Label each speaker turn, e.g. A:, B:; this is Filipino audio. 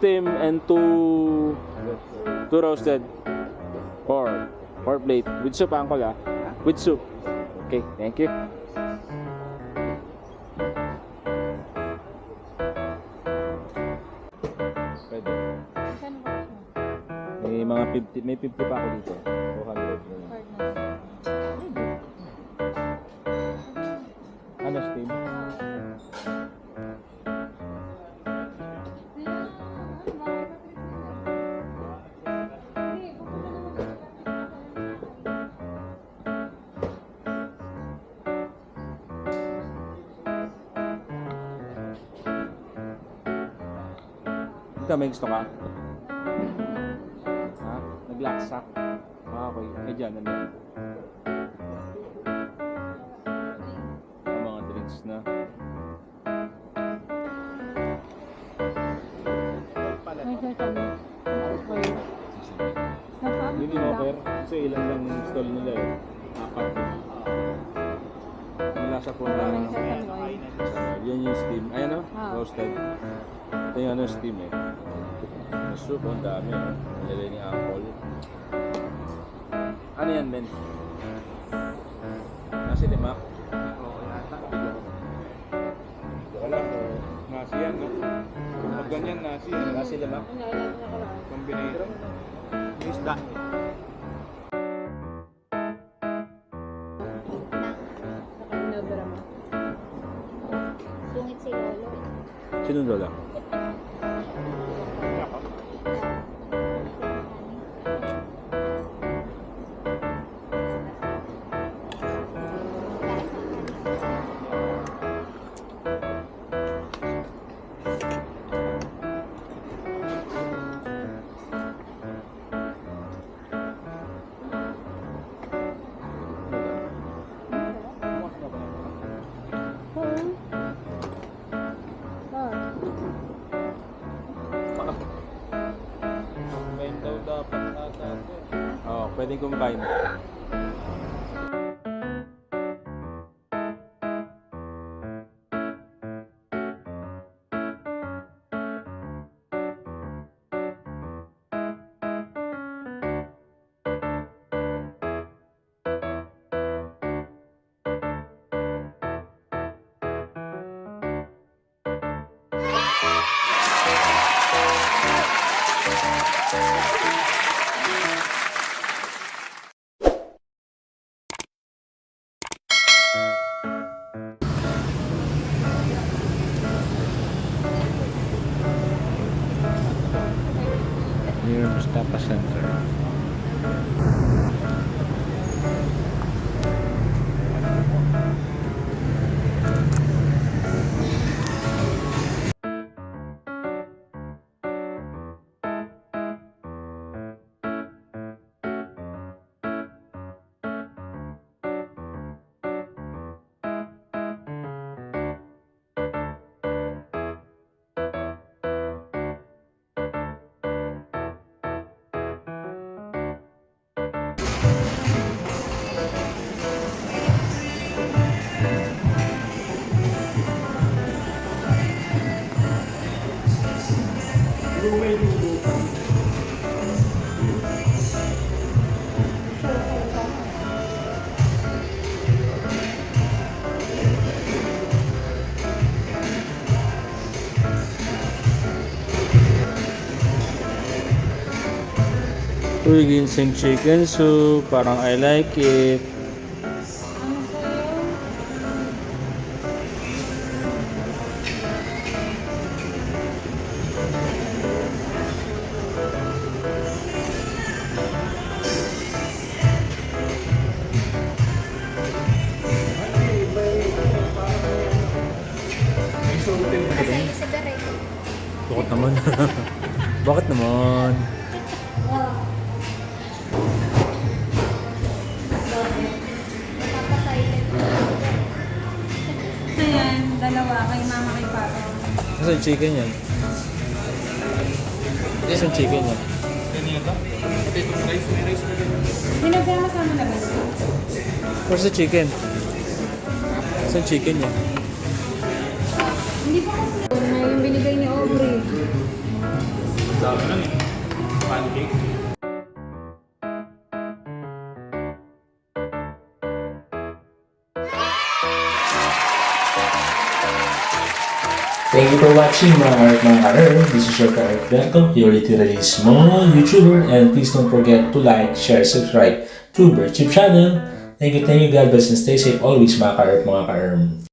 A: Steam and two roasted pork plate with soup, uncle, with soup. Okay, thank you. Pwede. May mga 50, may 50 pa ako dito. 200. Ano steam? Ikaw, may gusto ka? Ha? Naglaksak? Okay. Eh dyan, nandyan. Ang mga drinks na. Hindi offer. Kasi ilan lang stall nila eh. 4. Ang lasa po na yan yung steam. Ayan o, roasted. Ito yung ano steam eh. Yung soup, ang dami eh. Nilagay ni apple. Ano yan, Ben? Nasi lemak?
B: Wala ko. Nasi yan, no? Pag ganyan, nasi yan.
A: Nasi lemak?
B: Combination. Isda.
C: Sungit si Lolo.
A: Sino lola?
B: Main daw dapat natin.
A: Oo, pwedeng combine.
B: Near Mustafa Center.
A: Uy, ginseng chicken soup. Parang I like it. Bakit naman? Bakit naman?
C: Ayan, dalawa kay mama kay papa.
A: Saan chicken yan? Saan chicken yan?
C: Pinagsama-sama na ba?
A: Where's the chicken? Saan chicken yan?
C: Hindi pa kasi. May yung binigay ni Aubrey.
B: Dami lang eh. Pancake.
D: Thank you for watching mga art mga ka-earn. This is your ka-earn Berto, your literally small YouTuber, and please don't forget to like, share, subscribe to Bertube channel. Thank you, God bless, and stay safe always mga ka-earn mga ka-earn.